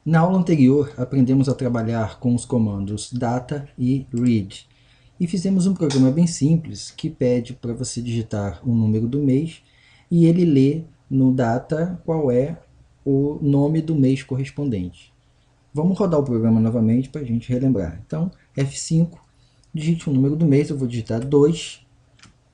Na aula anterior, aprendemos a trabalhar com os comandos data e read. E fizemos um programa bem simples que pede para você digitar o número do mês e ele lê no data qual é o nome do mês correspondente. Vamos rodar o programa novamente para a gente relembrar. Então, F5, digite o número do mês, eu vou digitar 2,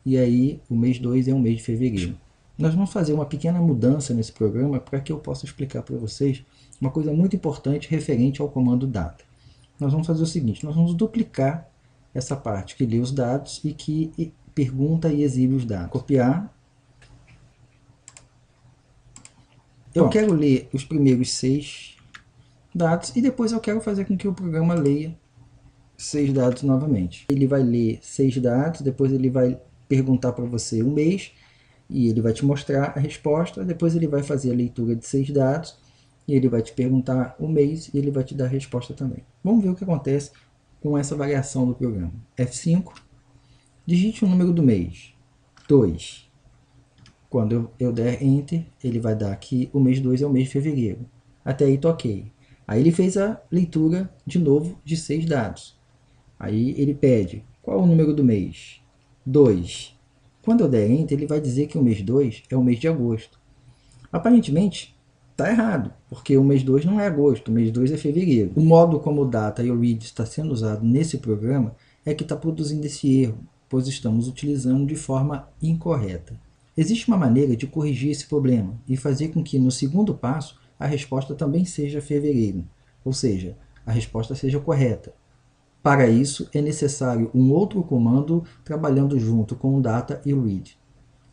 e aí o mês 2 é o mês de fevereiro. Nós vamos fazer uma pequena mudança nesse programa para que eu possa explicar para vocês uma coisa muito importante referente ao comando data. Nós vamos fazer o seguinte, nós vamos duplicar essa parte que lê os dados e que pergunta e exibe os dados. Copiar. Eu quero ler os primeiros 6 dados e depois eu quero fazer com que o programa leia 6 dados novamente. Ele vai ler 6 dados, depois ele vai perguntar para você o mês e ele vai te mostrar a resposta, depois ele vai fazer a leitura de 6 dados e ele vai te perguntar o mês e ele vai te dar a resposta também. Vamos ver o que acontece com essa variação do programa. F5, digite o número do mês, 2. Quando eu der Enter, ele vai dar que o mês 2 é o mês de fevereiro. Até aí tá ok. Aí ele fez a leitura de novo de 6 dados. Aí ele pede, qual é o número do mês? 2. Quando eu der Enter, ele vai dizer que o mês 2 é o mês de agosto. Aparentemente, está errado, porque o mês 2 não é agosto, o mês 2 é fevereiro. O modo como o data e o read está sendo usado nesse programa é que está produzindo esse erro, pois estamos utilizando de forma incorreta. Existe uma maneira de corrigir esse problema e fazer com que no segundo passo a resposta também seja fevereiro, ou seja, a resposta seja correta. Para isso é necessário um outro comando trabalhando junto com o data e o read.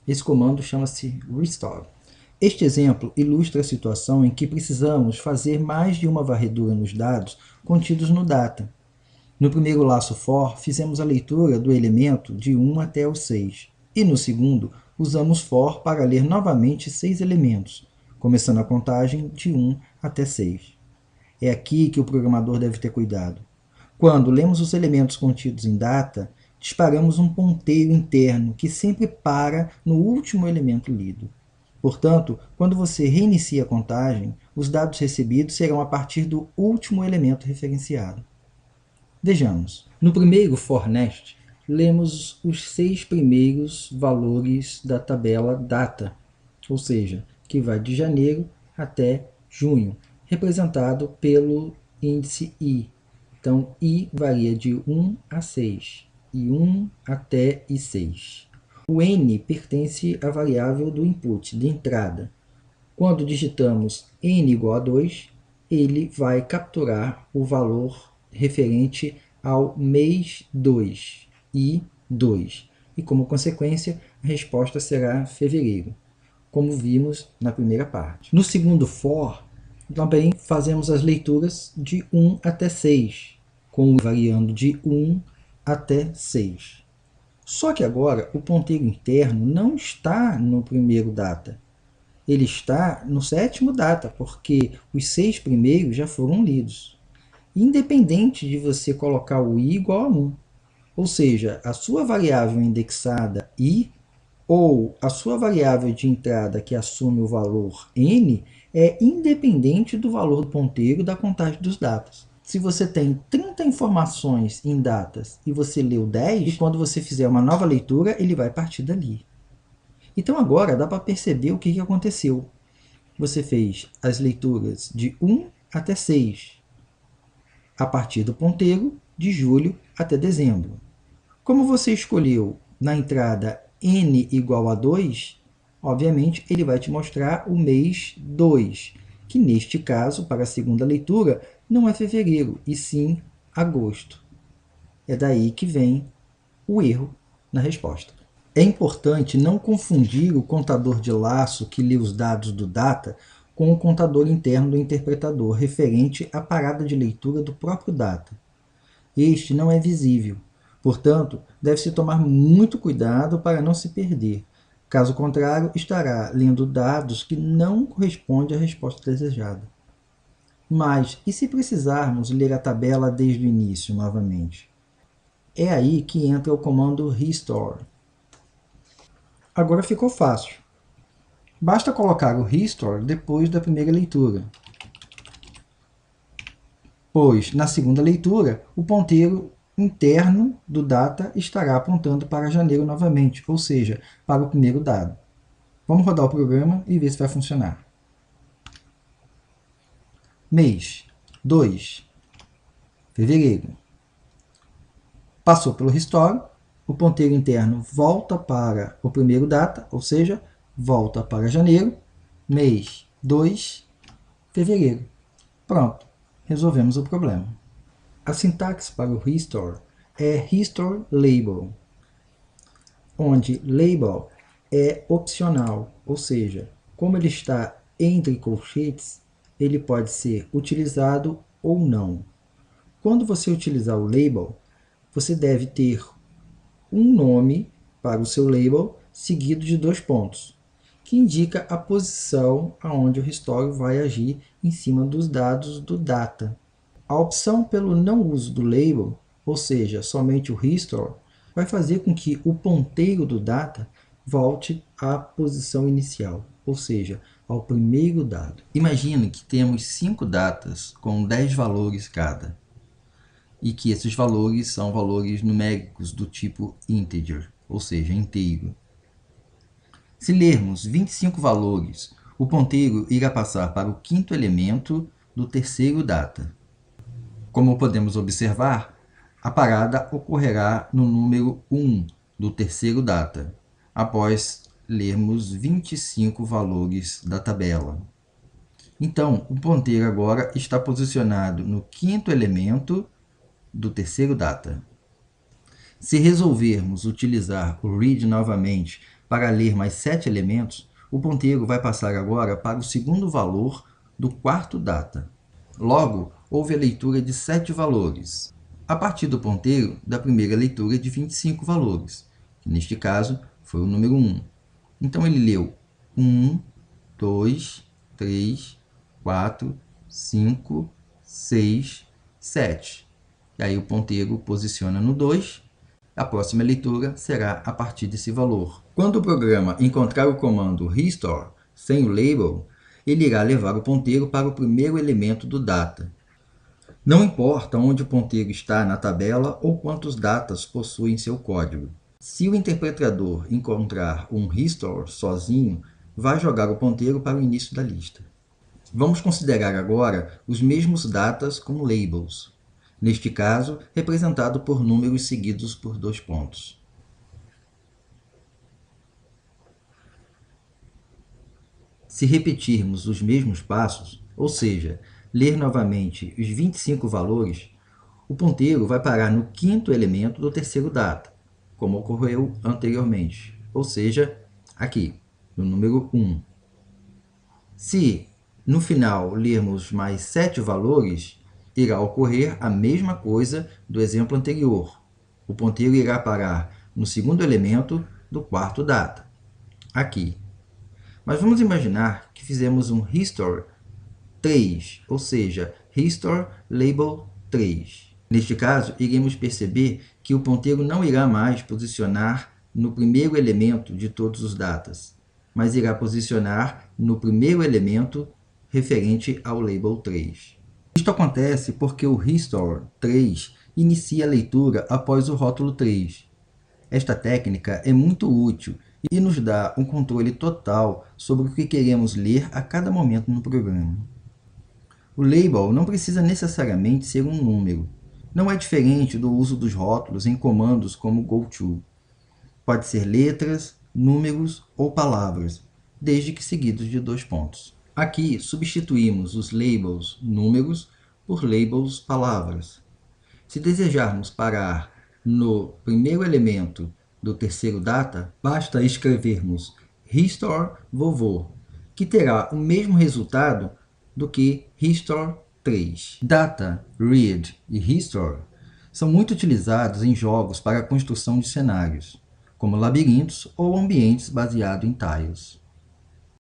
Esse comando chama-se restore. Este exemplo ilustra a situação em que precisamos fazer mais de uma varredura nos dados contidos no data. No primeiro laço for, fizemos a leitura do elemento de 1 até o 6, e no segundo, usamos for para ler novamente 6 elementos, começando a contagem de 1 até 6. É aqui que o programador deve ter cuidado. Quando lemos os elementos contidos em data, disparamos um ponteiro interno que sempre para no último elemento lido. Portanto, quando você reinicia a contagem, os dados recebidos serão a partir do último elemento referenciado. Vejamos. No primeiro for nest, lemos os 6 primeiros valores da tabela data, ou seja, que vai de janeiro até junho, representado pelo índice i. Então, i varia de 1 a 6, e 1 até i6. O n pertence à variável do input, de entrada. Quando digitamos n igual a 2, ele vai capturar o valor referente ao mês 2, I2. E, como consequência, a resposta será fevereiro, como vimos na primeira parte. No segundo for, também fazemos as leituras de 1 até 6, variando de 1 até 6. Só que agora o ponteiro interno não está no primeiro data. Ele está no sétimo data, porque os 6 primeiros já foram lidos. Independente de você colocar o i igual a 1. Ou seja, a sua variável indexada i ou a sua variável de entrada que assume o valor n é independente do valor do ponteiro da contagem dos datas. Se você tem 30 informações em datas e você leu 10, e quando você fizer uma nova leitura, ele vai partir dali. Então agora dá para perceber o que aconteceu. Você fez as leituras de 1 até 6, a partir do ponteiro de julho até dezembro. Como você escolheu na entrada n igual a 2, obviamente ele vai te mostrar o mês 2, que neste caso, para a segunda leitura, não é fevereiro, e sim agosto. É daí que vem o erro na resposta. É importante não confundir o contador de laço que lê os dados do data com o contador interno do interpretador, referente à parada de leitura do próprio data. Este não é visível, portanto, deve-se tomar muito cuidado para não se perder. Caso contrário, estará lendo dados que não correspondem à resposta desejada. Mas, e se precisarmos ler a tabela desde o início novamente? É aí que entra o comando restore. Agora ficou fácil. Basta colocar o restore depois da primeira leitura. pois na segunda leitura o ponteiro interno do data estará apontando para janeiro novamente, ou seja, para o primeiro dado. Vamos rodar o programa e ver se vai funcionar. Mês 2, fevereiro. Passou pelo restore, o ponteiro interno volta para o primeiro data, ou seja, volta para janeiro, mês 2, fevereiro. Pronto, resolvemos o problema. A sintaxe para o restore é restore label, onde label é opcional, ou seja, como ele está entre colchetes, ele pode ser utilizado ou não. Quando você utilizar o label, você deve ter um nome para o seu label seguido de 2 pontos, que indica a posição aonde o restore vai agir em cima dos dados do data. A opção pelo não uso do label, ou seja, somente o restore, vai fazer com que o ponteiro do data volte à posição inicial, ou seja, ao primeiro dado. Imagine que temos 5 datas com 10 valores cada, e que esses valores são valores numéricos do tipo integer, ou seja, inteiro. Se lermos 25 valores, o ponteiro irá passar para o 5º elemento do terceiro data. Como podemos observar, a parada ocorrerá no número 1 do terceiro data, após lermos 25 valores da tabela. Então, o ponteiro agora está posicionado no 5º elemento do terceiro data. Se resolvermos utilizar o read novamente para ler mais 7 elementos, o ponteiro vai passar agora para o 2º valor do 4º data. Logo, houve a leitura de 7 valores, a partir do ponteiro da primeira leitura de 25 valores, que neste caso foi o número 1. Então ele leu 1, 2, 3, 4, 5, 6, 7. E aí o ponteiro posiciona no 2. A próxima leitura será a partir desse valor. Quando o programa encontrar o comando restore sem o label, ele irá levar o ponteiro para o primeiro elemento do data. Não importa onde o ponteiro está na tabela ou quantos datas possui em seu código. Se o interpretador encontrar um restore sozinho, vai jogar o ponteiro para o início da lista. Vamos considerar agora os mesmos datas como labels, neste caso representado por números seguidos por 2 pontos. Se repetirmos os mesmos passos, ou seja, ler novamente os 25 valores, o ponteiro vai parar no 5º elemento do terceiro data, como ocorreu anteriormente, ou seja, aqui, no número 1. Se no final lermos mais 7 valores, irá ocorrer a mesma coisa do exemplo anterior. O ponteiro irá parar no 2º elemento do 4º data, aqui. Mas vamos imaginar que fizemos um restore 3, ou seja, restore label 3. Neste caso, iremos perceber que o ponteiro não irá mais posicionar no primeiro elemento de todos os datas, mas irá posicionar no primeiro elemento referente ao label 3. Isto acontece porque o restore 3 inicia a leitura após o rótulo 3. Esta técnica é muito útil e nos dá um controle total sobre o que queremos ler a cada momento no programa. O label não precisa necessariamente ser um número. Não é diferente do uso dos rótulos em comandos como goto. Pode ser letras, números ou palavras, desde que seguidos de 2 pontos. Aqui substituímos os labels números por labels palavras. Se desejarmos parar no primeiro elemento do terceiro data, basta escrevermos restore vovô, que terá o mesmo resultado do que restore 3. Data, read e restore são muito utilizados em jogos para a construção de cenários, como labirintos ou ambientes baseados em tiles.